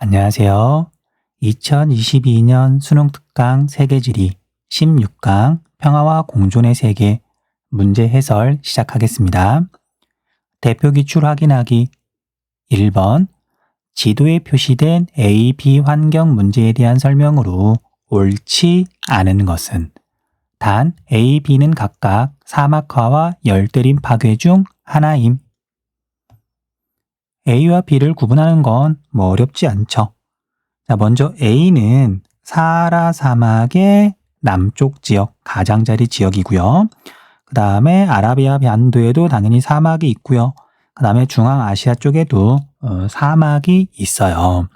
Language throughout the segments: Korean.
안녕하세요. 2022년 수능 특강 세계지리 16강 평화와 공존의 세계 문제 해설 시작하겠습니다. 대표 기출 확인하기 1번 지도에 표시된 A, B 환경 문제에 대한 설명으로 옳지 않은 것은 단 A, B는 각각 사막화와 열대림 파괴 중 하나임. A와 B를 구분하는 건 어렵지 않죠. 자, 먼저 A는 사하라 사막의 남쪽 지역, 가장자리 지역이고요. 그 다음에 아라비아 반도에도 당연히 사막이 있고요. 그 다음에 중앙아시아 쪽에도 사막이 있어요.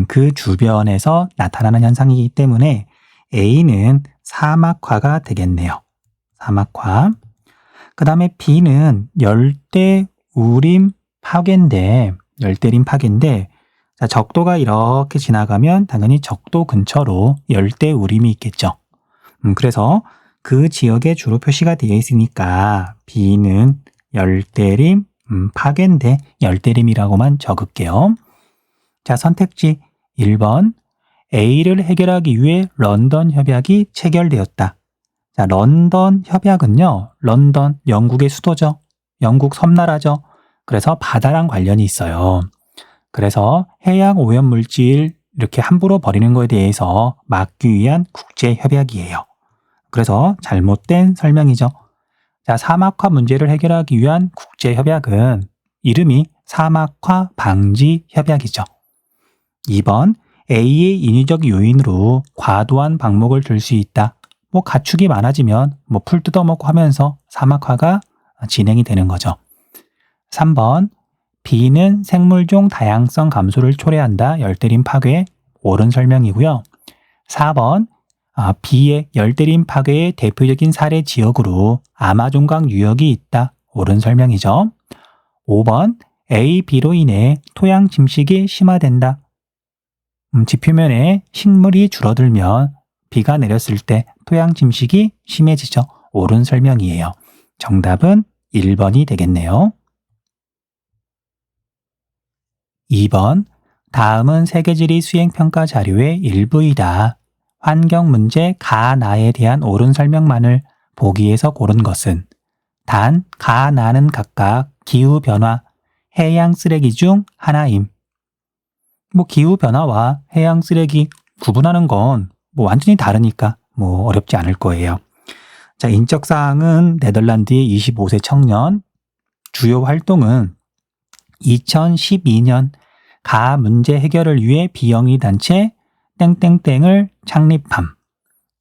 그 주변에서 나타나는 현상이기 때문에 A는 사막화가 되겠네요. 사막화. 그 다음에 B는 열대우림 파괴인데, 열대림 파괴인데, 자, 적도가 이렇게 지나가면 당연히 적도 근처로 열대우림이 있겠죠. 그래서 그 지역에 주로 표시가 되어 있으니까 B는 열대림 파괴인데 열대림이라고만 적을게요. 자, 선택지 1번 A를 해결하기 위해 런던 협약이 체결되었다. 자, 런던 협약은요. 런던, 영국의 수도죠. 영국 섬나라죠. 그래서 바다랑 관련이 있어요. 그래서 해양 오염물질 이렇게 함부로 버리는 것에 대해서 막기 위한 국제협약이에요. 그래서 잘못된 설명이죠. 자, 사막화 문제를 해결하기 위한 국제협약은 이름이 사막화 방지 협약이죠. 2번 A의 인위적 요인으로 과도한 방목을 들 수 있다. 가축이 많아지면 풀 뜯어먹고 하면서 사막화가 진행이 되는 거죠. 3번 B는 생물종 다양성 감소를 초래한다. 열대림 파괴 옳은 설명이고요. 4번 B의 열대림 파괴의 대표적인 사례 지역으로 아마존강 유역이 있다. 옳은 설명이죠. 5번 A, B로 인해 토양 침식이 심화된다. 지표면에 식물이 줄어들면 비가 내렸을 때 토양 침식이 심해지죠. 옳은 설명이에요. 정답은 1번이 되겠네요. 2번 다음은 세계지리 수행평가 자료의 일부이다. 환경 문제 가나에 대한 옳은 설명만을 보기에서 고른 것은 단, 가나는 각각 기후변화, 해양 쓰레기 중 하나임. 기후변화와 해양 쓰레기 구분하는 건 완전히 다르니까 어렵지 않을 거예요. 자, 인적사항은 네덜란드의 25세 청년, 주요 활동은 2012년 가 문제 해결을 위해 비영리 단체 땡땡땡을 창립함.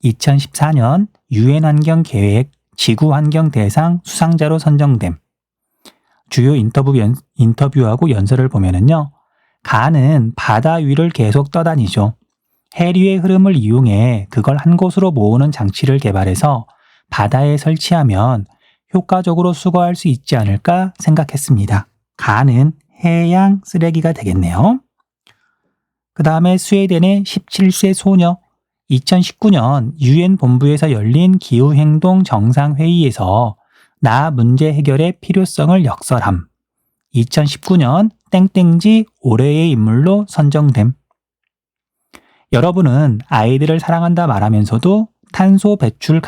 2014년 유엔 환경 계획 지구 환경 대상 수상자로 선정됨. 주요 인터뷰하고 연설을 보면은요. 가는 바다 위를 계속 떠다니죠. 해류의 흐름을 이용해 그걸 한 곳으로 모으는 장치를 개발해서 바다에 설치하면 효과적으로 수거할 수 있지 않을까 생각했습니다. 가는 해양 쓰레기가 되겠네요. 그 다음에 스웨덴의 17세 소녀, 2019년 유엔 본부에서 열린 기후행동 정상회의에서 나 문제 해결의 필요성을 역설함. 2019년 땡땡지 올해의 인물로 선정됨. 여러분은 아이들을 사랑한다 말하면서도 탄소 배출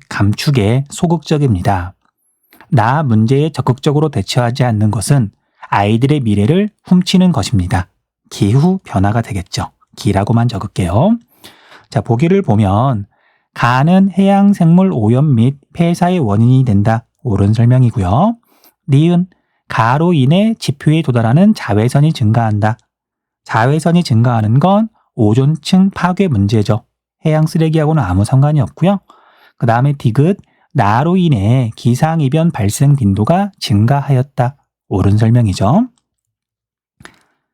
감축에 소극적입니다. 나 문제에 적극적으로 대처하지 않는 것은 아이들의 미래를 훔치는 것입니다. 기후 변화가 되겠죠. 기라고만 적을게요. 자, 보기를 보면 가는 해양 생물 오염 및 폐사의 원인이 된다. 옳은 설명이고요. 니은 가로 인해 지표에 도달하는 자외선이 증가한다. 자외선이 증가하는 건 오존층 파괴 문제죠. 해양 쓰레기하고는 아무 상관이 없고요. 그 다음에 디귿 나로 인해 기상이변 발생 빈도가 증가하였다. 옳은 설명이죠.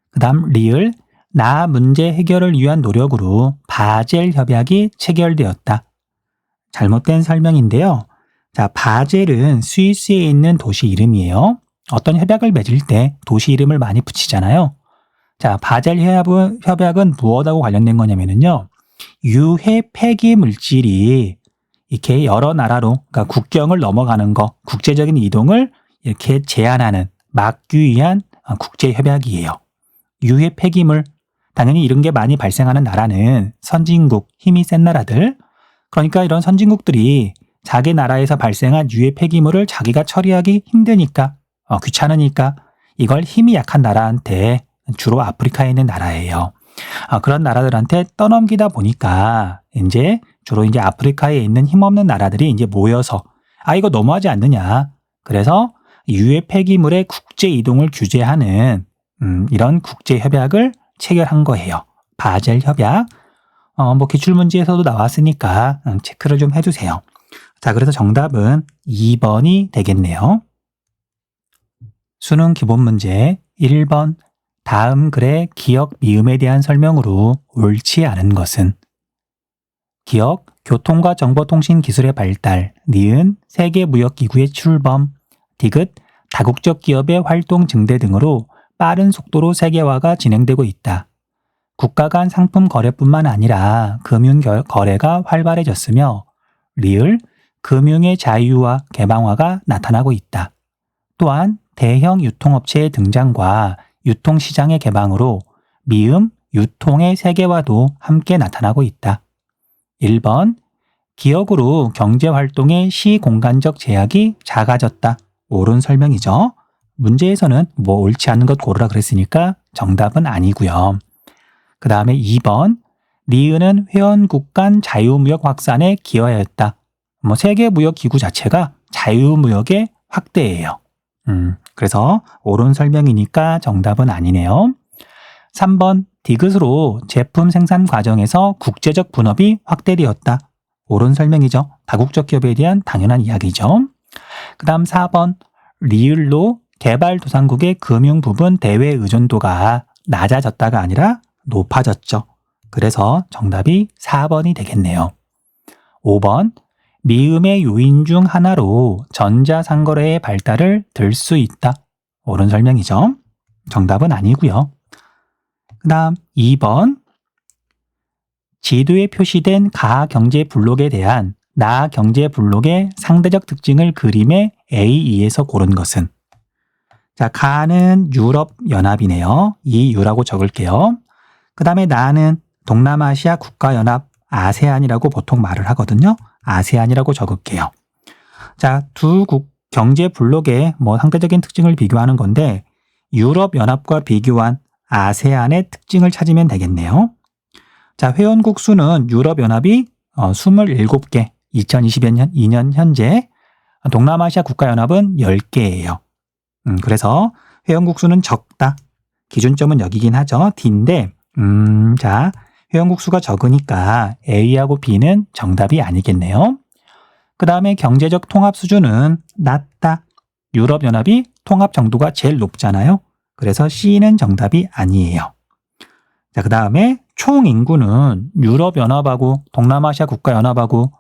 그 다음 리을 나 문제 해결을 위한 노력으로 바젤 협약이 체결되었다. 잘못된 설명인데요. 자, 바젤은 스위스에 있는 도시 이름이에요. 어떤 협약을 맺을 때 도시 이름을 많이 붙이잖아요. 자, 바젤 협약은 무엇하고 관련된 거냐면요. 유해 폐기 물질이 이렇게 여러 나라로, 그러니까 국경을 넘어가는 거, 국제적인 이동을 이렇게 제한하는, 막기 위한 국제협약이에요. 유해 폐기물, 당연히 이런 게 많이 발생하는 나라는 선진국, 힘이 센 나라들, 그러니까 이런 선진국들이 자기 나라에서 발생한 유해 폐기물을 자기가 처리하기 힘드니까, 귀찮으니까 이걸 힘이 약한 나라한테, 주로 아프리카에 있는 나라예요. 그런 나라들한테 떠넘기다 보니까 주로 아프리카에 있는 힘없는 나라들이 모여서 이거 너무하지 않느냐. 그래서 유해 폐기물의 국제 이동을 규제하는 이런 국제 협약을 체결한 거예요. 바젤 협약. 기출문제에서도 나왔으니까 체크를 좀 해주세요. 자, 그래서 정답은 2번이 되겠네요. 수능 기본 문제 1번. 다음 글의 기억 미음에 대한 설명으로 옳지 않은 것은 기억, 교통과 정보통신 기술의 발달, 니은, 세계무역기구의 출범, 디귿, 다국적 기업의 활동 증대 등으로 빠른 속도로 세계화가 진행되고 있다. 국가 간 상품 거래뿐만 아니라 금융 거래가 활발해졌으며 리을, 금융의 자유화, 개방화가 나타나고 있다. 또한 대형 유통업체의 등장과 유통시장의 개방으로 미음, 유통의 세계화도 함께 나타나고 있다. 1번, 기억으로 경제활동의 시공간적 제약이 작아졌다. 옳은 설명이죠. 문제에서는 옳지 않은 것 고르라 그랬으니까 정답은 아니고요. 그 다음에 2번, 니은은 회원국 간 자유무역 확산에 기여하였다. 세계무역기구 자체가 자유무역의 확대예요. 그래서 옳은 설명이니까 정답은 아니네요. 3번, 디귿으로 제품 생산 과정에서 국제적 분업이 확대되었다. 옳은 설명이죠. 다국적 기업에 대한 당연한 이야기죠. 그 다음 4번, 리을로 개발도상국의 금융 부분 대외 의존도가 낮아졌다가 아니라 높아졌죠. 그래서 정답이 4번이 되겠네요. 5번, 미음의 요인 중 하나로 전자상거래의 발달을 들 수 있다. 옳은 설명이죠. 정답은 아니고요. 그 다음 2번, 지도에 표시된 가 경제 블록에 대한 나 경제 블록의 상대적 특징을 그림의 A2에서 고른 것은 자, 가는 유럽연합이네요. EU라고 적을게요. 그 다음에 나는 동남아시아 국가연합 아세안이라고 보통 말을 하거든요. 아세안이라고 적을게요. 자, 두 경제 블록의 상대적인 특징을 비교하는 건데 유럽연합과 비교한 아세안의 특징을 찾으면 되겠네요. 자, 회원국 수는 유럽연합이 27개, 2022년 현재 동남아시아 국가연합은 10개예요. 그래서 회원국 수는 적다. 기준점은 여기긴 하죠. D인데 자, 회원국 수가 적으니까 A하고 B는 정답이 아니겠네요. 그 다음에 경제적 통합 수준은 낮다. 유럽연합이 통합 정도가 제일 높잖아요. 그래서 C는 정답이 아니에요. 자, 그 다음에 총 인구는 유럽연합하고 동남아시아 국가연합하고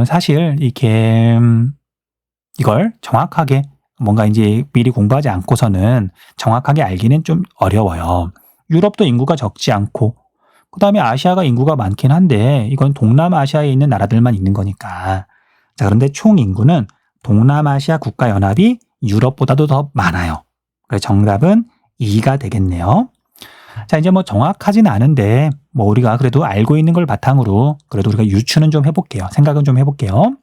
사실 이걸 정확하게 뭔가 미리 공부하지 않고서는 정확하게 알기는 좀 어려워요. 유럽도 인구가 적지 않고 그 다음에 아시아가 인구가 많긴 한데 이건 동남아시아에 있는 나라들만 있는 거니까. 자, 그런데 총 인구는 동남아시아 국가연합이 유럽보다도 더 많아요. 그래서 정답은 2가 되겠네요. 자, 이제 정확하진 않은데 우리가 그래도 알고 있는 걸 바탕으로 그래도 우리가 유추는 좀 해볼게요. 생각은 좀 해볼게요.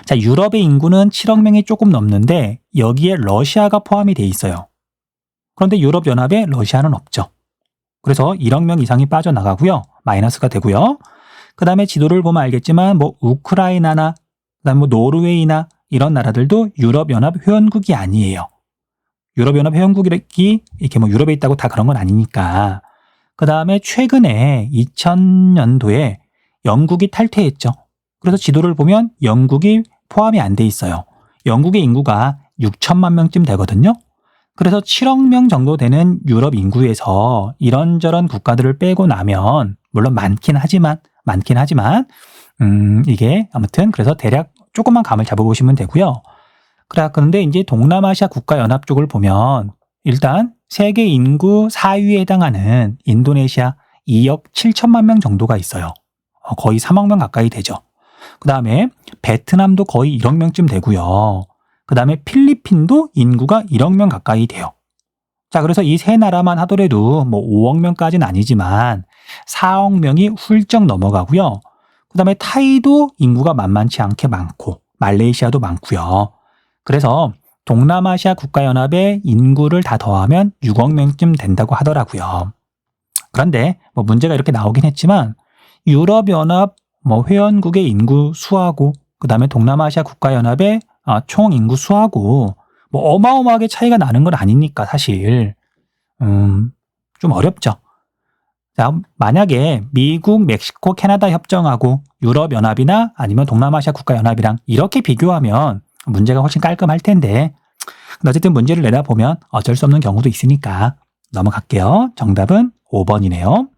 자, 유럽의 인구는 7억 명이 조금 넘는데 여기에 러시아가 포함이 돼 있어요. 그런데 유럽연합에 러시아는 없죠. 그래서 1억 명 이상이 빠져나가고요. 마이너스가 되고요. 그 다음에 지도를 보면 알겠지만 우크라이나나 그다음 노르웨이나 이런 나라들도 유럽연합 회원국이 아니에요. 유럽연합 회원국이 이렇게 유럽에 있다고 다 그런 건 아니니까. 그 다음에 최근에 2000년도에 영국이 탈퇴했죠. 그래서 지도를 보면 영국이 포함이 안 돼 있어요. 영국의 인구가 6천만 명쯤 되거든요. 그래서 7억 명 정도 되는 유럽 인구에서 이런저런 국가들을 빼고 나면 물론 많긴 하지만 이게 아무튼 그래서 대략 조금만 감을 잡아보시면 되고요. 그런데 이제 동남아시아 국가연합 쪽을 보면 일단 세계 인구 4위에 해당하는 인도네시아 2억 7천만 명 정도가 있어요. 거의 3억 명 가까이 되죠. 그 다음에 베트남도 거의 1억 명쯤 되고요. 그 다음에 필리핀도 인구가 1억 명 가까이 돼요. 자, 그래서 이 세 나라만 하더라도 뭐 5억 명까지는 아니지만 4억 명이 훌쩍 넘어가고요. 그 다음에 타이도 인구가 만만치 않게 많고 말레이시아도 많고요. 그래서 동남아시아 국가연합의 인구를 다 더하면 6억 명쯤 된다고 하더라고요. 그런데 뭐 문제가 이렇게 나오긴 했지만 유럽연합 뭐 회원국의 인구 수하고 그 다음에 동남아시아 국가연합의 총 인구 수하고 뭐 어마어마하게 차이가 나는 건 아니니까 사실 좀 어렵죠. 자, 만약에 미국, 멕시코, 캐나다 협정하고 유럽연합이나 아니면 동남아시아 국가연합이랑 이렇게 비교하면 문제가 훨씬 깔끔할 텐데 어쨌든 문제를 내다보면 어쩔 수 없는 경우도 있으니까 넘어갈게요. 정답은 5번이네요.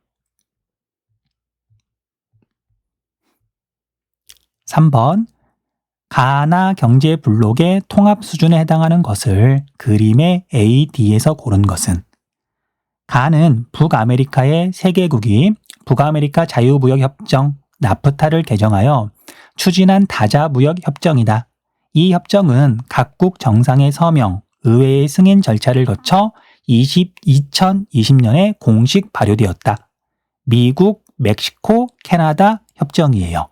3번 가나 경제 블록의 통합 수준에 해당하는 것을 그림의 A, D에서 고른 것은 가는 북아메리카의 세 개국이 북아메리카 자유무역협정 나프타를 개정하여 추진한 다자무역협정이다. 이 협정은 각국 정상의 서명, 의회의 승인 절차를 거쳐 2020년에 공식 발효되었다. 미국, 멕시코, 캐나다 협정이에요.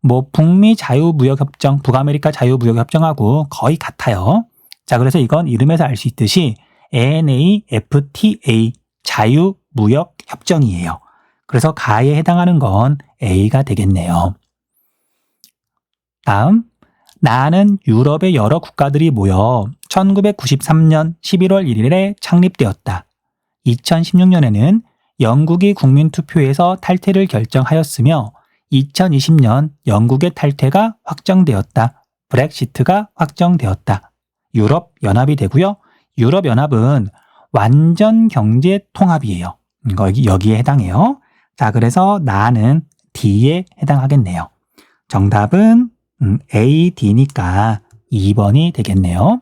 뭐 북미 자유무역협정, 북아메리카 자유무역협정하고 거의 같아요. 자, 그래서 이건 이름에서 알 수 있듯이 NAFTA 자유무역협정이에요. 그래서 가에 해당하는 건 A가 되겠네요. 다음, 나는 유럽의 여러 국가들이 모여 1993년 11월 1일에 창립되었다. 2016년에는 영국이 국민투표에서 탈퇴를 결정하였으며 2020년 영국의 탈퇴가 확정되었다. 브렉시트가 확정되었다. 유럽연합이 되고요. 유럽연합은 완전 경제 통합이에요. 여기에 해당해요. 자, 그래서 나는 D에 해당하겠네요. 정답은 A, D니까 2번이 되겠네요.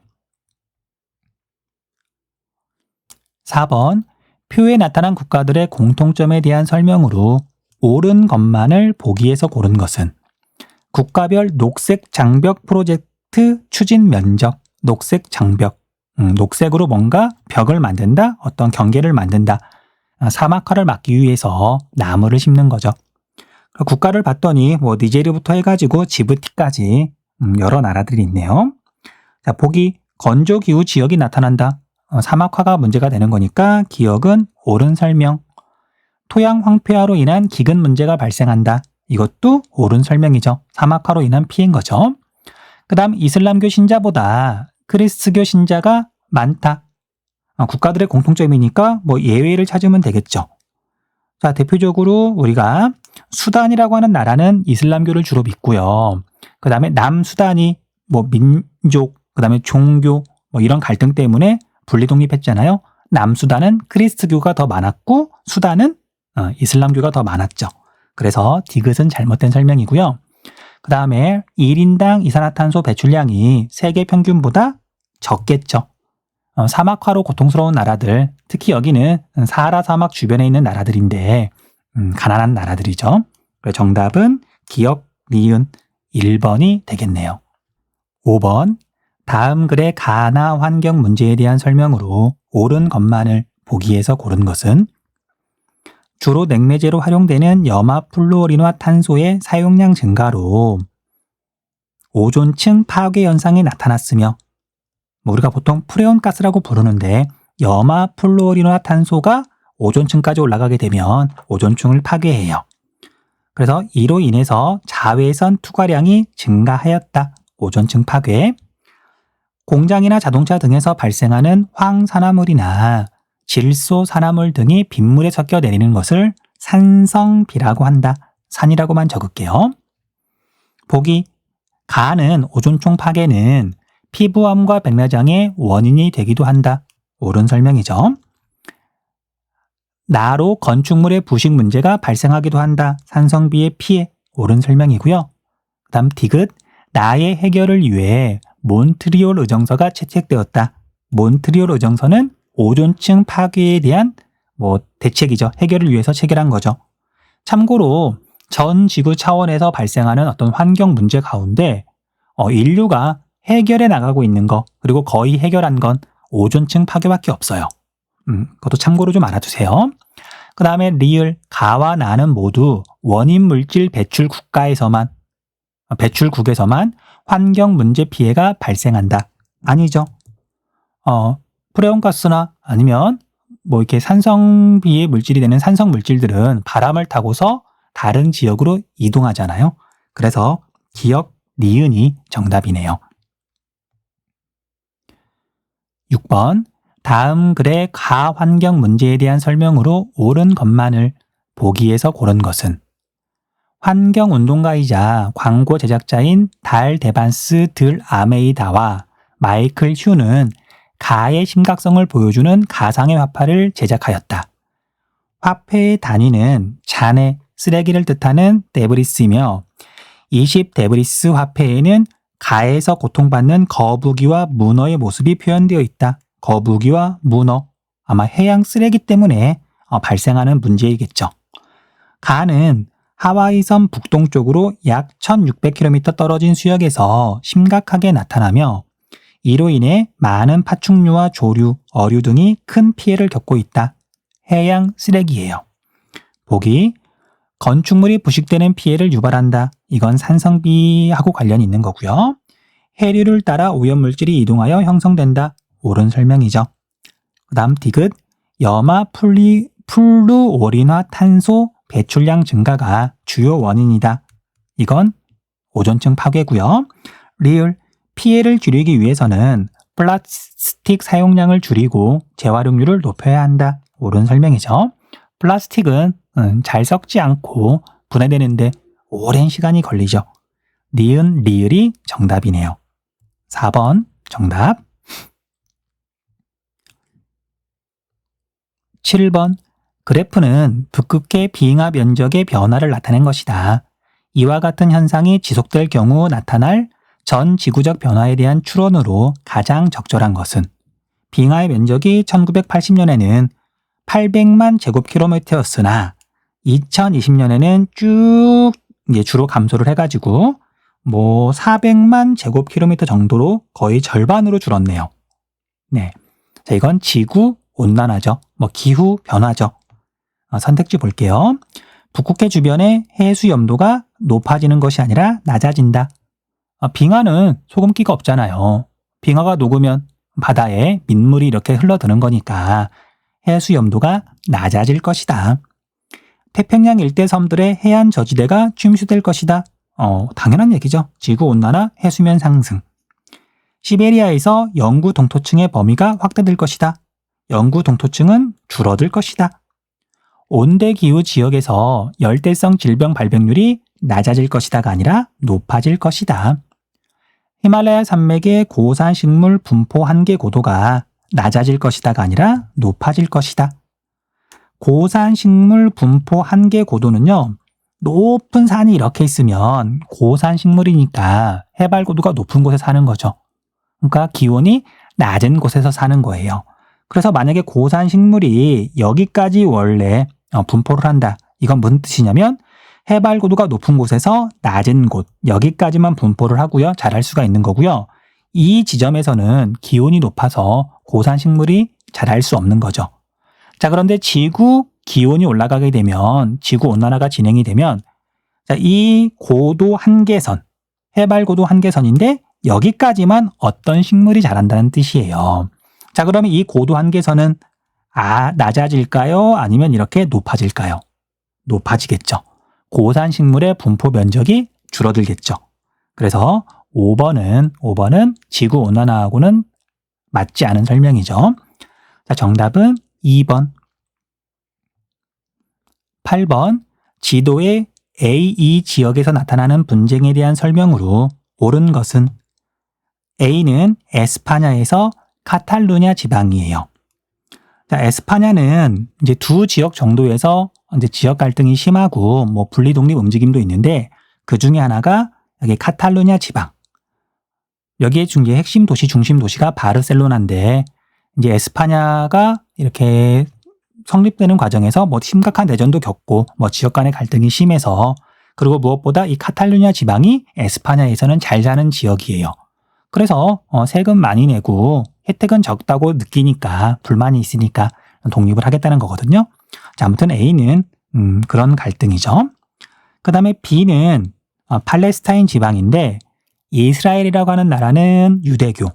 4번 표에 나타난 국가들의 공통점에 대한 설명으로 옳은 것만을 보기에서 고른 것은 국가별 녹색 장벽 프로젝트 추진 면적, 녹색 장벽, 녹색으로 뭔가 벽을 만든다, 어떤 경계를 만든다, 사막화를 막기 위해서 나무를 심는 거죠. 국가를 봤더니 뭐 니제르부터 해가지고 지부티까지 여러 나라들이 있네요. 자, 보기 건조기후 지역이 나타난다. 사막화가 문제가 되는 거니까 기억은 옳은 설명. 토양 황폐화로 인한 기근 문제가 발생한다. 이것도 옳은 설명이죠. 사막화로 인한 피해인 거죠. 그 다음 이슬람교 신자보다 크리스트교 신자가 많다. 국가들의 공통점이니까 뭐 예외를 찾으면 되겠죠. 자, 대표적으로 우리가 수단이라고 하는 나라는 이슬람교를 주로 믿고요. 그 다음에 남수단이 뭐 민족, 그 다음에 종교 뭐 이런 갈등 때문에 분리 독립했잖아요. 남수단은 크리스트교가 더 많았고 수단은 이슬람교가 더 많았죠. 그래서 디귿은 잘못된 설명이고요. 그 다음에 1인당 이산화탄소 배출량이 세계 평균보다 적겠죠. 사막화로 고통스러운 나라들, 특히 여기는 사하라 사막 주변에 있는 나라들인데 가난한 나라들이죠. 그래서 정답은 기억, 니은 1번이 되겠네요. 5번 다음 글의 가나 환경 문제에 대한 설명으로 옳은 것만을 보기에서 고른 것은 주로 냉매제로 활용되는 염화플루오리노탄소의 사용량 증가로 오존층 파괴 현상이 나타났으며 우리가 보통 프레온가스라고 부르는데 염화플루오리노탄소가 오존층까지 올라가게 되면 오존층을 파괴해요. 그래서 이로 인해서 자외선 투과량이 증가하였다. 오존층 파괴. 공장이나 자동차 등에서 발생하는 황산화물이나 질소산화물 등이 빗물에 섞여 내리는 것을 산성비라고 한다. 산이라고만 적을게요. 보기 가는 오존층 파괴는 피부암과 백내장의 원인이 되기도 한다. 옳은 설명이죠. 나로 건축물의 부식 문제가 발생하기도 한다. 산성비의 피해. 옳은 설명이고요. 그 다음 디귿 나의 해결을 위해 몬트리올 의정서가 채택되었다. 몬트리올 의정서는 오존층 파괴에 대한 대책이죠. 해결을 위해서 체결한 거죠. 참고로 전 지구 차원에서 발생하는 어떤 환경 문제 가운데 인류가 해결해 나가고 있는 거 그리고 거의 해결한 건 오존층 파괴밖에 없어요. 그것도 참고로 좀 알아두세요. 그 다음에 리을, 가와 나는 모두 원인 물질 배출국에서만 환경 문제 피해가 발생한다. 아니죠. 프레온가스나 아니면 뭐 이렇게 산성비의 물질이 되는 산성 물질들은 바람을 타고서 다른 지역으로 이동하잖아요. 그래서 기억 니은이 정답이네요. 6번. 다음 글의 가환경 문제에 대한 설명으로 옳은 것만을 보기에서 고른 것은 환경운동가이자 광고 제작자인 달 데반스 들 아메이다와 마이클 휴는 가의 심각성을 보여주는 가상의 화폐를 제작하였다. 화폐의 단위는 잔해, 쓰레기를 뜻하는 데브리스이며 20 데브리스 화폐에는 가에서 고통받는 거북이와 문어의 모습이 표현되어 있다. 거북이와 문어, 아마 해양 쓰레기 때문에 발생하는 문제이겠죠. 가는 하와이 섬 북동쪽으로 약 1600km 떨어진 수역에서 심각하게 나타나며 이로 인해 많은 파충류와 조류, 어류 등이 큰 피해를 겪고 있다. 해양 쓰레기예요. 보기, 건축물이 부식되는 피해를 유발한다. 이건 산성비하고 관련이 있는 거고요. 해류를 따라 오염물질이 이동하여 형성된다. 옳은 설명이죠. 그 다음 디귿, 염화 플루오린화 탄소 배출량 증가가 주요 원인이다. 이건 오존층 파괴고요. 리을, 피해를 줄이기 위해서는 플라스틱 사용량을 줄이고 재활용률을 높여야 한다. 옳은 설명이죠. 플라스틱은 잘 썩지 않고 분해되는데 오랜 시간이 걸리죠. 니은, 리을이 정답이네요. 4번 정답. 7번. 그래프는 북극해 빙하 면적의 변화를 나타낸 것이다. 이와 같은 현상이 지속될 경우 나타날 전 지구적 변화에 대한 추론으로 가장 적절한 것은 빙하의 면적이 1980년에는 800만 제곱킬로미터였으나 2020년에는 쭉 이제 주로 감소를 해가지고 400만 제곱킬로미터 정도로 거의 절반으로 줄었네요. 네, 자, 이건 지구 온난화죠. 기후 변화죠. 선택지 볼게요. 북극해 주변의 해수 염도가 높아지는 것이 아니라 낮아진다. 빙하는 소금기가 없잖아요. 빙하가 녹으면 바다에 민물이 이렇게 흘러드는 거니까 해수 염도가 낮아질 것이다. 태평양 일대 섬들의 해안 저지대가 침수될 것이다. 당연한 얘기죠. 지구온난화, 해수면 상승. 시베리아에서 영구 동토층의 범위가 확대될 것이다. 영구 동토층은 줄어들 것이다. 온대기후 지역에서 열대성 질병 발병률이 낮아질 것이다가 아니라 높아질 것이다. 히말라야 산맥의 고산 식물 분포 한계 고도가 낮아질 것이다가 아니라 높아질 것이다. 고산 식물 분포 한계 고도는요, 높은 산이 이렇게 있으면 고산 식물이니까 해발 고도가 높은 곳에 사는 거죠. 그러니까 기온이 낮은 곳에서 사는 거예요. 그래서 만약에 고산 식물이 여기까지 원래 분포를 한다. 이건 무슨 뜻이냐면 해발 고도가 높은 곳에서 낮은 곳, 여기까지만 분포를 하고요. 자랄 수가 있는 거고요. 이 지점에서는 기온이 높아서 고산 식물이 자랄 수 없는 거죠. 자, 그런데 지구 기온이 올라가게 되면, 지구 온난화가 진행이 되면, 자, 이 고도 한계선, 해발 고도 한계선인데 여기까지만 어떤 식물이 자란다는 뜻이에요. 자, 그러면 이 고도 한계선은 낮아질까요? 아니면 이렇게 높아질까요? 높아지겠죠. 고산 식물의 분포 면적이 줄어들겠죠. 그래서 5번은 지구 온난화하고는 맞지 않은 설명이죠. 자, 정답은 2번. 8번, 지도의 A2 지역에서 나타나는 분쟁에 대한 설명으로 옳은 것은 A는 에스파냐에서 카탈루냐 지방이에요. 자, 에스파냐는 이제 두 지역 정도에서 이제 지역 갈등이 심하고 분리 독립 움직임도 있는데 그 중에 하나가 여기 카탈루냐 지방. 여기에 중계 핵심 도시 중심 도시가 바르셀로나인데 이제 에스파냐가 이렇게 성립되는 과정에서 심각한 내전도 겪고 지역 간의 갈등이 심해서, 그리고 무엇보다 이 카탈루냐 지방이 에스파냐에서는 잘 사는 지역이에요. 그래서 세금 많이 내고 혜택은 적다고 느끼니까, 불만이 있으니까 독립을 하겠다는 거거든요. 자, 아무튼 A는 그런 갈등이죠. 그 다음에 B는 팔레스타인 지방인데 이스라엘이라고 하는 나라는 유대교,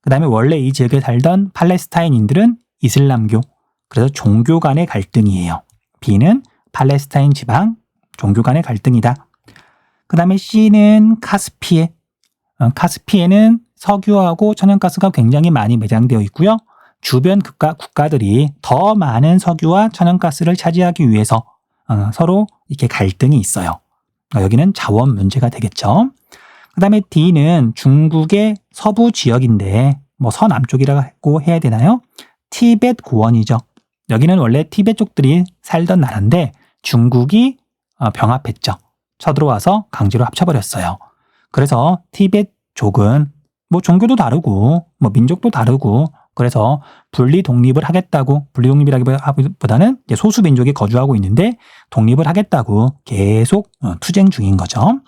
그 다음에 원래 이 지역에 살던 팔레스타인인들은 이슬람교, 그래서 종교 간의 갈등이에요. B는 팔레스타인 지방, 종교 간의 갈등이다. 그 다음에 C는 카스피해. 카스피해는 석유하고 천연가스가 굉장히 많이 매장되어 있고요. 주변 국가들이 더 많은 석유와 천연가스를 차지하기 위해서 서로 이렇게 갈등이 있어요. 여기는 자원 문제가 되겠죠. 그 다음에 D는 중국의 서부 지역인데 뭐 서남쪽이라고 해야 되나요? 티벳 고원이죠. 여기는 원래 티벳 쪽들이 살던 나라인데 중국이 병합했죠. 쳐들어와서 강제로 합쳐버렸어요. 그래서 티벳 족은 뭐 종교도 다르고 뭐 민족도 다르고 그래서 분리 독립을 하겠다고, 분리 독립이라기보다는 소수 민족이 거주하고 있는데 독립을 하겠다고 계속 투쟁 중인 거죠.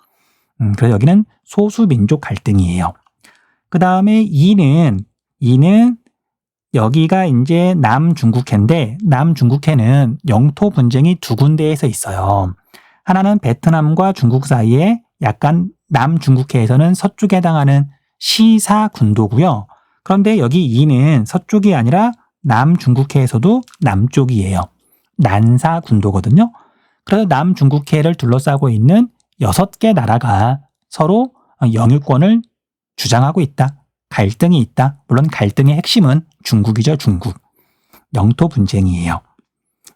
그래서 여기는 소수 민족 갈등이에요. 그 다음에 E는 여기가 이제 남중국해인데 남중국해는 영토 분쟁이 두 군데에서 있어요. 하나는 베트남과 중국 사이에 약간 남중국해에서는 서쪽에 해당하는 시사 군도고요. 그런데 여기 E는 서쪽이 아니라 남중국해에서도 남쪽이에요. 난사 군도거든요. 그래서 남중국해를 둘러싸고 있는 6개 나라가 서로 영유권을 주장하고 있다. 갈등이 있다. 물론 갈등의 핵심은 중국이죠. 중국. 영토 분쟁이에요.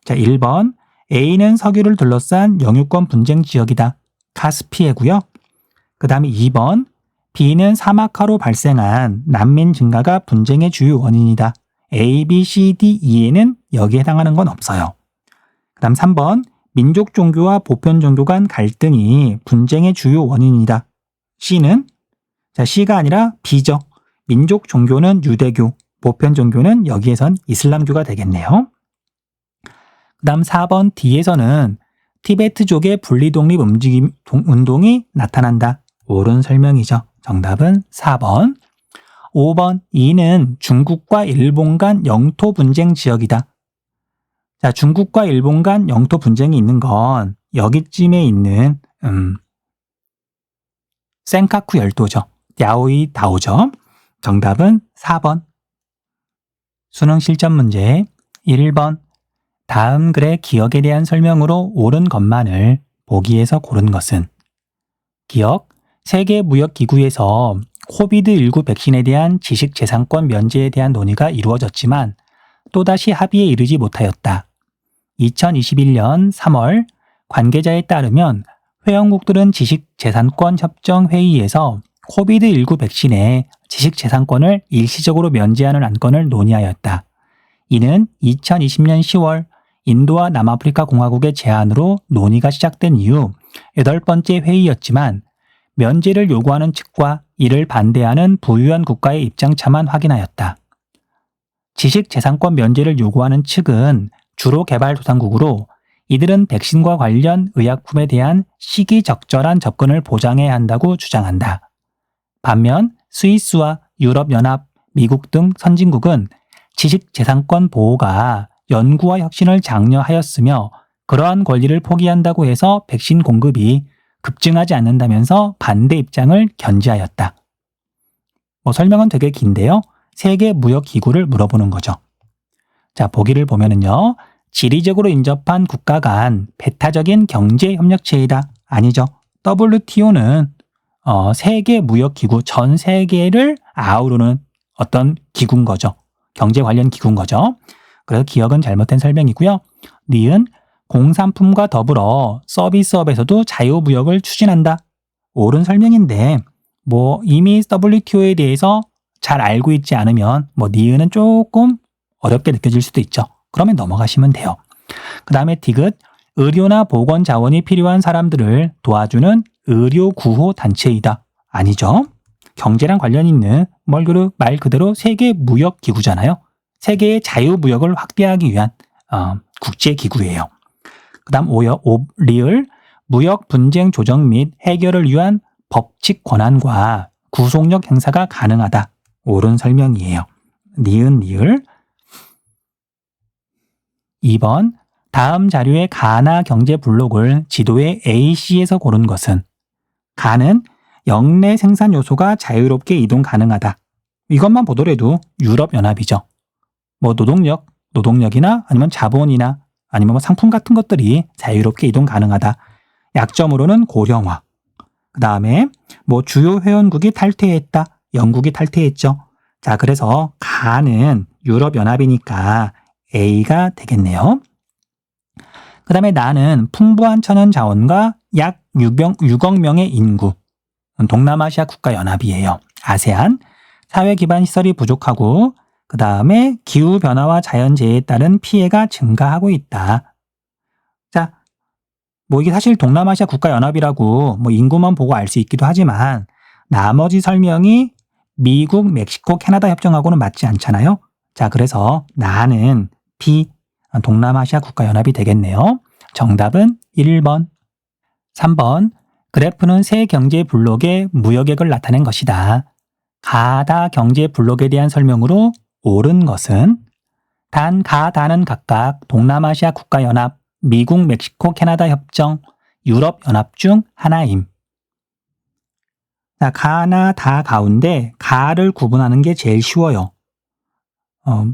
자, 1번 A는 석유를 둘러싼 영유권 분쟁 지역이다. 카스피해고요. 그 다음에 2번 B는 사막화로 발생한 난민 증가가 분쟁의 주요 원인이다. A, B, C, D, E에는 여기에 해당하는 건 없어요. 그 다음 3번 민족 종교와 보편 종교 간 갈등이 분쟁의 주요 원인이다. C는 C가 아니라 B죠. 민족 종교는 유대교, 보편 종교는 여기에선 이슬람교가 되겠네요. 그 다음 4번 D에서는 티베트족의 분리독립 운동이 나타난다. 옳은 설명이죠. 정답은 4번. 5번 E는 중국과 일본 간 영토 분쟁 지역이다. 자, 중국과 일본 간 영토 분쟁이 있는 건 여기쯤에 있는 센카쿠 열도죠. 야오이 다오죠. 정답은 4번. 수능 실전 문제 1번 다음 글의 기억에 대한 설명으로 옳은 것만을 보기에서 고른 것은 기억, 세계무역기구에서 코비드19 백신에 대한 지식재산권 면제에 대한 논의가 이루어졌지만 또다시 합의에 이르지 못하였다. 2021년 3월 관계자에 따르면 회원국들은 지식재산권 협정회의에서 코비드19 백신의 지식재산권을 일시적으로 면제하는 안건을 논의하였다. 이는 2020년 10월 인도와 남아프리카 공화국의 제안으로 논의가 시작된 이후 8번째 회의였지만 면제를 요구하는 측과 이를 반대하는 부유한 국가의 입장차만 확인하였다. 지식재산권 면제를 요구하는 측은 주로 개발도상국으로 이들은 백신과 관련 의약품에 대한 시기적절한 접근을 보장해야 한다고 주장한다. 반면 스위스와 유럽연합, 미국 등 선진국은 지식재산권 보호가 연구와 혁신을 장려하였으며 그러한 권리를 포기한다고 해서 백신 공급이 급증하지 않는다면서 반대 입장을 견지하였다. 설명은 되게 긴데요. 세계무역기구를 물어보는 거죠. 자, 보기를 보면은요. 지리적으로 인접한 국가 간 배타적인 경제협력체이다. 아니죠. WTO는 세계무역기구, 전 세계를 아우르는 어떤 기구인 거죠. 경제 관련 기구인 거죠. 그래서 기억은 잘못된 설명이고요. 니은 공산품과 더불어 서비스업에서도 자유무역을 추진한다. 옳은 설명인데 이미 WTO에 대해서 잘 알고 있지 않으면 니은은 조금 어렵게 느껴질 수도 있죠. 그러면 넘어가시면 돼요. 그 다음에 디귿 의료나 보건 자원이 필요한 사람들을 도와주는 의료 구호 단체이다. 아니죠. 경제랑 관련 있는 말 그대로 세계 무역 기구잖아요. 세계의 자유무역을 확대하기 위한 국제기구예요. 그 다음 리을 무역 분쟁 조정 및 해결을 위한 법칙 권한과 구속력 행사가 가능하다. 옳은 설명이에요. 니은 리을 2번, 다음 자료의 가나 경제 블록을 지도의 AC에서 고른 것은 가는 영내 생산 요소가 자유롭게 이동 가능하다. 이것만 보더라도 유럽연합이죠. 뭐 노동력이나 아니면 자본이나 아니면 뭐 상품 같은 것들이 자유롭게 이동 가능하다. 약점으로는 고령화. 그 다음에 뭐 주요 회원국이 탈퇴했다. 영국이 탈퇴했죠. 자, 그래서 가는 유럽연합이니까 A가 되겠네요. 그 다음에 나는 풍부한 천연 자원과 약 6억 명의 인구, 동남아시아 국가연합이에요. 아세안, 사회 기반 시설이 부족하고 그 다음에 기후변화와 자연재해에 따른 피해가 증가하고 있다. 자, 뭐 이게 사실 동남아시아 국가연합이라고 뭐 인구만 보고 알 수 있기도 하지만 나머지 설명이 미국, 멕시코, 캐나다 협정하고는 맞지 않잖아요. 자, 그래서 나는 B, 동남아시아 국가연합이 되겠네요. 정답은 1번. 3번, 그래프는 세 경제 블록의 무역액을 나타낸 것이다. 가다 경제 블록에 대한 설명으로 옳은 것은 단, 가, 다는 각각 동남아시아 국가연합, 미국, 멕시코, 캐나다 협정, 유럽연합 중 하나임. 자, 가나 다 가운데 가를 구분하는 게 제일 쉬워요.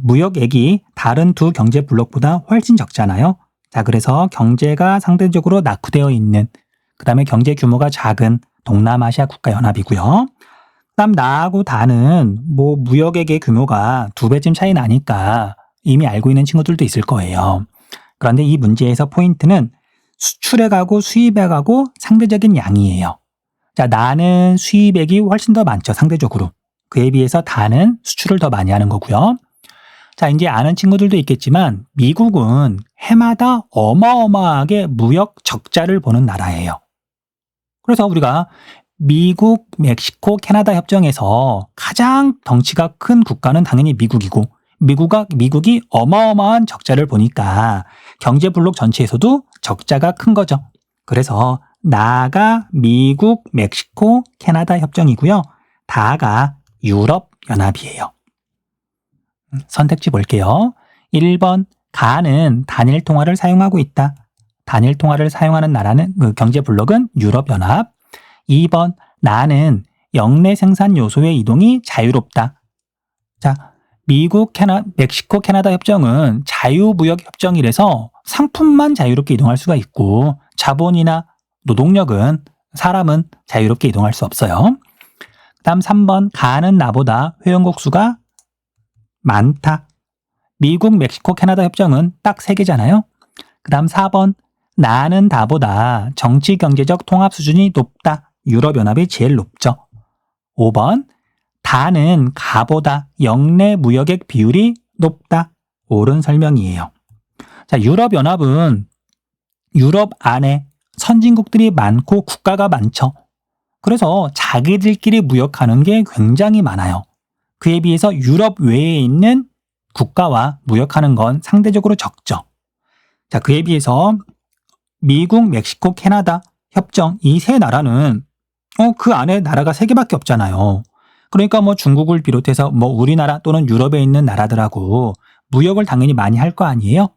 무역액이 다른 두 경제 블록보다 훨씬 적잖아요. 자, 그래서 경제가 상대적으로 낙후되어 있는, 그 다음에 경제 규모가 작은 동남아시아 국가연합이고요. 그다음 나하고 다는 뭐 무역액의 규모가 2배쯤 차이 나니까 이미 알고 있는 친구들도 있을 거예요. 그런데 이 문제에서 포인트는 수출액하고 수입액하고 상대적인 양이에요. 자, 나는 수입액이 훨씬 더 많죠, 상대적으로. 그에 비해서 다는 수출을 더 많이 하는 거고요. 자, 이제 아는 친구들도 있겠지만 미국은 해마다 어마어마하게 무역 적자를 보는 나라예요. 그래서 우리가 미국, 멕시코, 캐나다 협정에서 가장 덩치가 큰 국가는 당연히 미국이고 미국이 어마어마한 적자를 보니까 경제 블록 전체에서도 적자가 큰 거죠. 그래서 나가 미국, 멕시코, 캐나다 협정이고요. 다가 유럽연합이에요. 선택지 볼게요. 1번, 가는 단일 통화를 사용하고 있다. 단일 통화를 사용하는 나라는 경제 블록은 유럽연합. 2번, 나는 영내 생산 요소의 이동이 자유롭다. 자, 미국, 멕시코, 캐나다 협정은 자유무역 협정이라서 상품만 자유롭게 이동할 수가 있고 자본이나 노동력은 사람은 자유롭게 이동할 수 없어요. 다음 3번, 가는 나보다 회원국 수가 많다. 미국, 멕시코, 캐나다 협정은 딱 3개잖아요. 그 다음 4번, 나는 다보다 정치 경제적 통합 수준이 높다. 유럽연합이 제일 높죠. 5번, 다는 가보다 영내 무역액 비율이 높다. 옳은 설명이에요. 자, 유럽연합은 유럽 안에 선진국들이 많고 국가가 많죠. 그래서 자기들끼리 무역하는 게 굉장히 많아요. 그에 비해서 유럽 외에 있는 국가와 무역하는 건 상대적으로 적죠. 자, 그에 비해서 미국, 멕시코, 캐나다 협정 이 세 나라는 그 안에 나라가 3개밖에 없잖아요. 그러니까 뭐 중국을 비롯해서 뭐 우리나라 또는 유럽에 있는 나라들하고 무역을 당연히 많이 할 거 아니에요?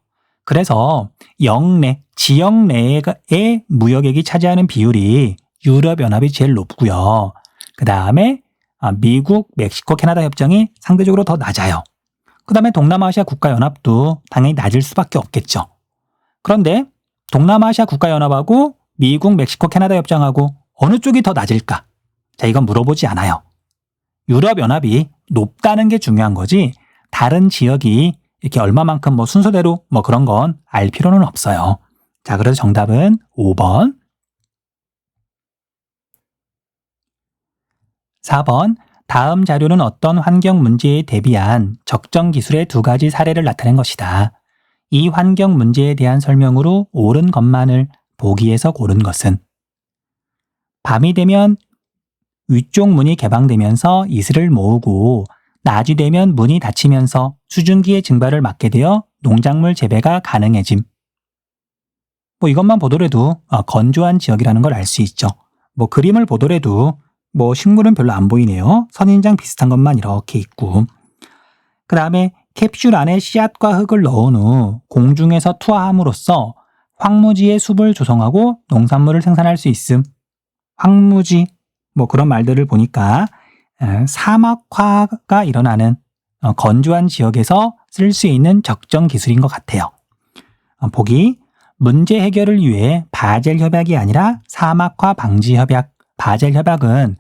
그래서 영내, 지역 내의 무역액이 차지하는 비율이 유럽연합이 제일 높고요. 그 다음에 미국, 멕시코, 캐나다 협정이 상대적으로 더 낮아요. 그 다음에 동남아시아 국가연합도 당연히 낮을 수밖에 없겠죠. 그런데 동남아시아 국가연합하고 미국, 멕시코, 캐나다 협정하고 어느 쪽이 더 낮을까? 자, 이건 물어보지 않아요. 유럽연합이 높다는 게 중요한 거지 다른 지역이 이렇게 얼마만큼 뭐 순서대로 뭐 그런 건 알 필요는 없어요. 자, 그래서 정답은 5번. 4번, 다음 자료는 어떤 환경 문제에 대비한 적정 기술의 2가지 사례를 나타낸 것이다. 이 환경 문제에 대한 설명으로 옳은 것만을 보기에서 고른 것은 밤이 되면 위쪽 문이 개방되면서 이슬을 모으고 낮이 되면 문이 닫히면서 수증기의 증발을 막게 되어 농작물 재배가 가능해짐. 뭐 이것만 보더라도 건조한 지역이라는 걸 알 수 있죠. 뭐 그림을 보더라도 뭐 식물은 별로 안 보이네요. 선인장 비슷한 것만 이렇게 있고. 그 다음에 캡슐 안에 씨앗과 흙을 넣은 후 공중에서 투하함으로써 황무지의 숲을 조성하고 농산물을 생산할 수 있음. 황무지 뭐 그런 말들을 보니까 사막화가 일어나는 건조한 지역에서 쓸 수 있는 적정 기술인 것 같아요. 보기 문제 해결을 위해 바젤 협약이 아니라 사막화 방지 협약. 바젤 협약은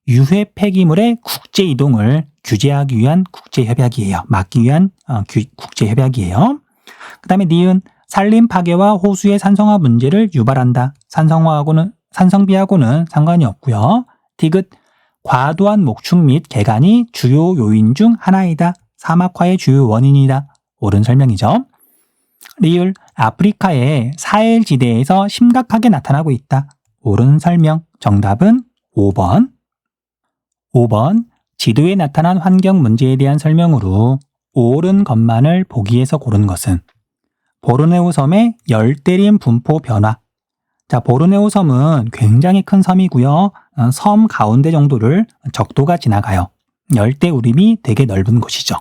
유해 폐기물의 국제 이동을 규제하기 위한 국제 협약이에요. 막기 위한 국제 협약이에요. 그다음에 니은 산림 파괴와 호수의 산성화 문제를 유발한다. 산성비하고는 상관이 없고요. 디귿 과도한 목축 및 개간이 주요 요인 중 하나이다. 사막화의 주요 원인이다. 옳은 설명이죠. 리을 아프리카의 사헬지대에서 심각하게 나타나고 있다. 옳은 설명. 정답은 5번. 5번 지도에 나타난 환경 문제에 대한 설명으로 옳은 것만을 보기에서 고른 것은 보르네오 섬의 열대림 분포 변화. 자, 보르네오 섬은 굉장히 큰 섬이고요. 섬 가운데 정도를 적도가 지나가요. 열대우림이 되게 넓은 곳이죠.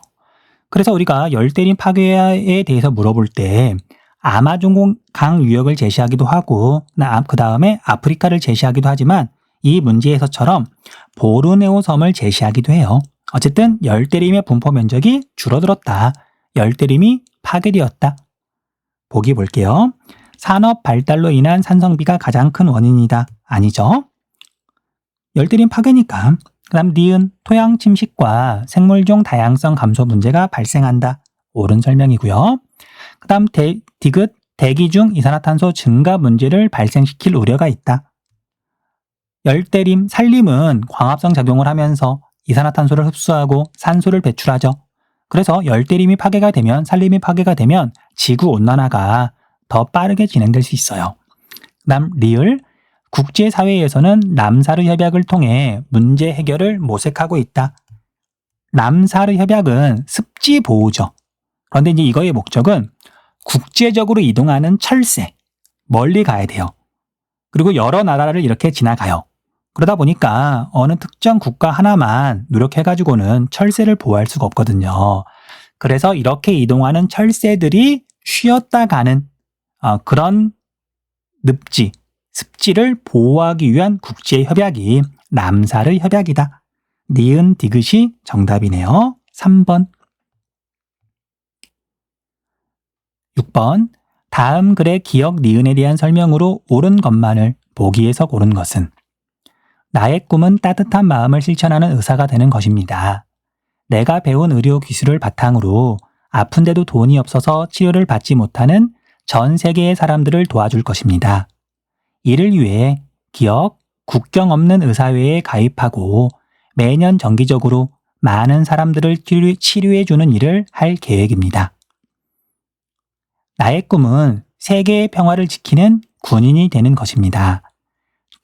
그래서 우리가 열대림 파괴에 대해서 물어볼 때 아마존강 유역을 제시하기도 하고 그 다음에 아프리카를 제시하기도 하지만 이 문제에서처럼 보르네오 섬을 제시하기도 해요. 어쨌든 열대림의 분포 면적이 줄어들었다. 열대림이 파괴되었다. 보기 볼게요. 산업 발달로 인한 산성비가 가장 큰 원인이다. 아니죠. 열대림 파괴니까. 그 다음 니은 토양 침식과 생물종 다양성 감소 문제가 발생한다. 옳은 설명이고요. 그 다음 디귿 대기 중 이산화탄소 증가 문제를 발생시킬 우려가 있다. 열대림, 산림은 광합성 작용을 하면서 이산화탄소를 흡수하고 산소를 배출하죠. 그래서 열대림이 파괴가 되면 산림이 파괴가 되면 지구온난화가 더 빠르게 진행될 수 있어요. 그다음 리을 국제사회에서는 람사르 협약을 통해 문제 해결을 모색하고 있다. 람사르 협약은 습지 보호죠. 그런데 이제 이거의 목적은 국제적으로 이동하는 철새, 멀리 가야 돼요. 그리고 여러 나라를 이렇게 지나가요. 그러다 보니까 어느 특정 국가 하나만 노력해가지고는 철새를 보호할 수가 없거든요. 그래서 이렇게 이동하는 철새들이 쉬었다 가는 그런 습지를 보호하기 위한 국제협약이 람사르 협약이다. 니은 디귿이 정답이네요. 3번. 6번. 다음 글의 기억 니은에 대한 설명으로 옳은 것만을 보기에서 고른 것은 나의 꿈은 따뜻한 마음을 실천하는 의사가 되는 것입니다. 내가 배운 의료 기술을 바탕으로 아픈데도 돈이 없어서 치료를 받지 못하는 전 세계의 사람들을 도와줄 것입니다. 이를 위해 기억, 국경 없는 의사회에 가입하고 매년 정기적으로 많은 사람들을 치료해주는 일을 할 계획입니다. 나의 꿈은 세계의 평화를 지키는 군인이 되는 것입니다.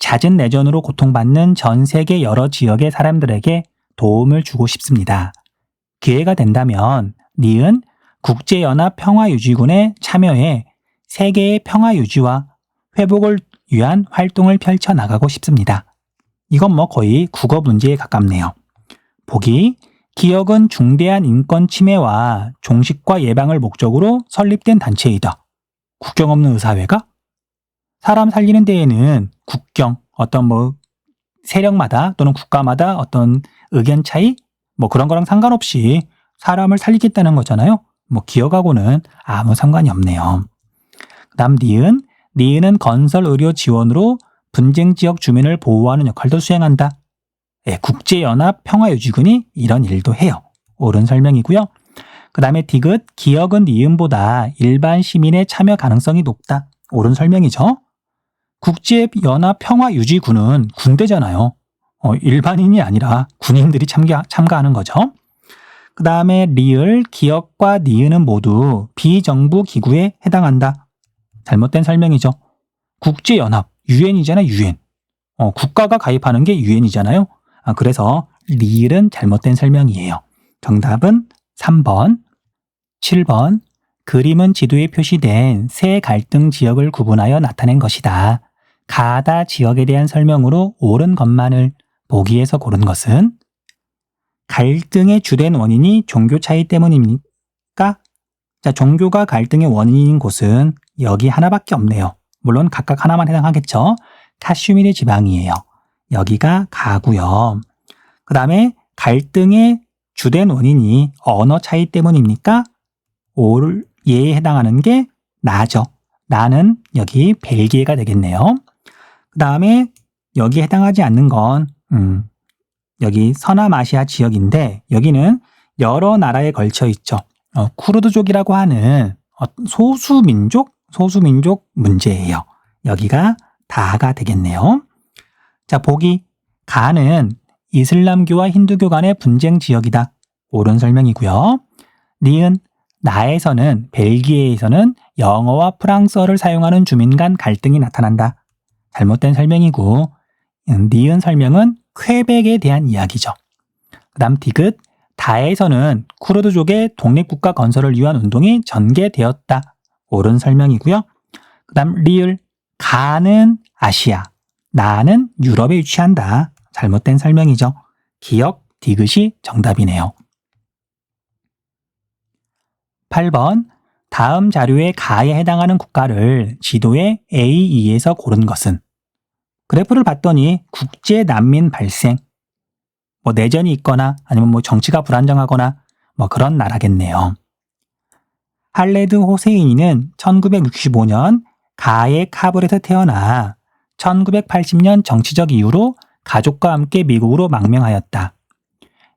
잦은 내전으로 고통받는 전 세계 여러 지역의 사람들에게 도움을 주고 싶습니다. 기회가 된다면 니은 국제연합 평화유지군에 참여해 세계의 평화유지와 회복을 위한 활동을 펼쳐나가고 싶습니다. 이건 뭐 거의 국어 문제에 가깝네요. 보기 기억은 중대한 인권 침해와 종식과 예방을 목적으로 설립된 단체이다. 국경 없는 의사회가? 사람 살리는 데에는 국경, 어떤 세력마다 또는 국가마다 어떤 의견 차이 그런 거랑 상관없이 사람을 살리겠다는 거잖아요. 기억하고는 아무 상관이 없네요. 그다음 니은은 건설 의료 지원으로 분쟁 지역 주민을 보호하는 역할도 수행한다. 국제연합 평화유지군이 이런 일도 해요. 옳은 설명이고요. 그 다음에 디귿 기억은 니은보다 일반 시민의 참여 가능성이 높다. 옳은 설명이죠. 국제연합 평화유지군은 군대잖아요. 일반인이 아니라 군인들이 참가하는 거죠. 그 다음에 리을 기억과 니은은 모두 비정부 기구에 해당한다. 잘못된 설명이죠. 국제연합, 유엔이잖아요. 유엔. 국가가 가입하는 게 유엔이잖아요. 그래서 리을은 잘못된 설명이에요. 정답은 3번. 7번. 그림은 지도에 표시된 세 갈등 지역을 구분하여 나타낸 것이다. 가다 지역에 대한 설명으로 옳은 것만을 보기에서 고른 것은 갈등의 주된 원인이 종교 차이 때문입니다. 있을까? 자, 종교가 갈등의 원인인 곳은 여기 하나밖에 없네요. 물론 각각 하나만 해당하겠죠. 카슈미르 지방이에요. 여기가 가고요. 그 다음에 갈등의 주된 원인이 언어 차이 때문입니까? 예에 해당하는 게 나죠. 나는 여기 벨기에가 되겠네요. 그 다음에 여기에 해당하지 않는 건 여기 서남아시아 지역인데 여기는 여러 나라에 걸쳐 있죠. 쿠르드족이라고 하는 소수민족 문제예요. 여기가 다가 되겠네요. 자, 보기 가는 이슬람교와 힌두교 간의 분쟁 지역이다. 옳은 설명이고요. 니은 나에서는 벨기에에서는 영어와 프랑스어를 사용하는 주민 간 갈등이 나타난다. 잘못된 설명이고 니은 설명은 퀘벡에 대한 이야기죠. 그 다음 디귿 다에서는 쿠르드족의 독립국가 건설을 위한 운동이 전개되었다. 옳은 설명이고요. 그 다음 리을 가는 아시아, 나는 유럽에 위치한다. 잘못된 설명이죠. 기역 디귿이 정답이네요. 8번 다음 자료의 가에 해당하는 국가를 지도의 A, 2에서 고른 것은 그래프를 봤더니 국제 난민 발생, 내전이 있거나 아니면 정치가 불안정하거나 그런 나라겠네요. 할레드 호세이니는 1965년 가의 카불에서 태어나 1980년 정치적 이유로 가족과 함께 미국으로 망명하였다.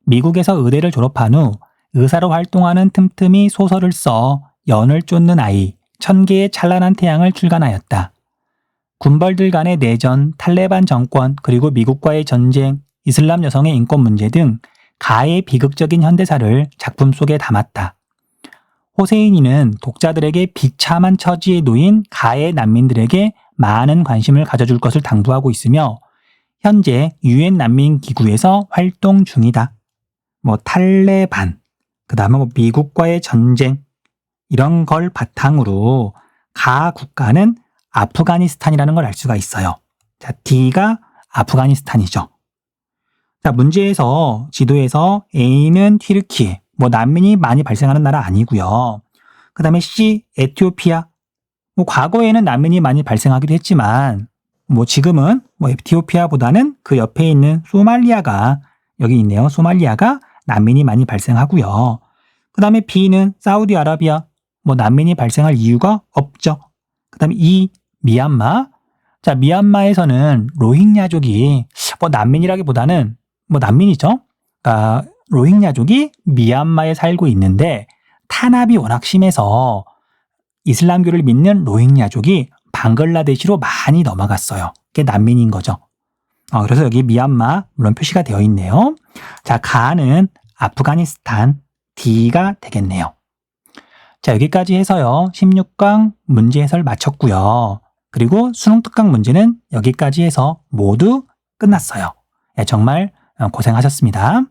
미국에서 의대를 졸업한 후 의사로 활동하는 틈틈이 소설을 써 연을 쫓는 아이 1000개의 찬란한 태양을 출간하였다. 군벌들 간의 내전, 탈레반 정권, 그리고 미국과의 전쟁, 이슬람 여성의 인권 문제 등 가의 비극적인 현대사를 작품 속에 담았다. 호세이니는 독자들에게 비참한 처지에 놓인 가의 난민들에게 많은 관심을 가져줄 것을 당부하고 있으며 현재 유엔 난민기구에서 활동 중이다. 탈레반, 그 다음에 미국과의 전쟁 이런 걸 바탕으로 가 국가는 아프가니스탄이라는 걸 알 수가 있어요. 자, D가 아프가니스탄이죠. 자, 문제에서 지도에서 A는 튀르키예, 난민이 많이 발생하는 나라 아니고요. 그 다음에 C, 에티오피아. 과거에는 난민이 많이 발생하기도 했지만 지금은 에티오피아보다는 그 옆에 있는 소말리아가 여기 있네요. 소말리아가 난민이 많이 발생하고요. 그 다음에 B는 사우디아라비아. 난민이 발생할 이유가 없죠. 그 다음에 E, 미얀마. 자, 미얀마에서는 로힝야족이 난민이라기보다는 난민이죠. 로힝야족이 미얀마에 살고 있는데 탄압이 워낙 심해서 이슬람교를 믿는 로힝야족이 방글라데시로 많이 넘어갔어요. 그게 난민인 거죠. 그래서 여기 미얀마 물론 표시가 되어 있네요. 자, 가는 아프가니스탄 D가 되겠네요. 자, 여기까지 해서요. 16강 문제 해설 마쳤고요. 그리고 수능 특강 문제는 여기까지 해서 모두 끝났어요. 정말 고생하셨습니다.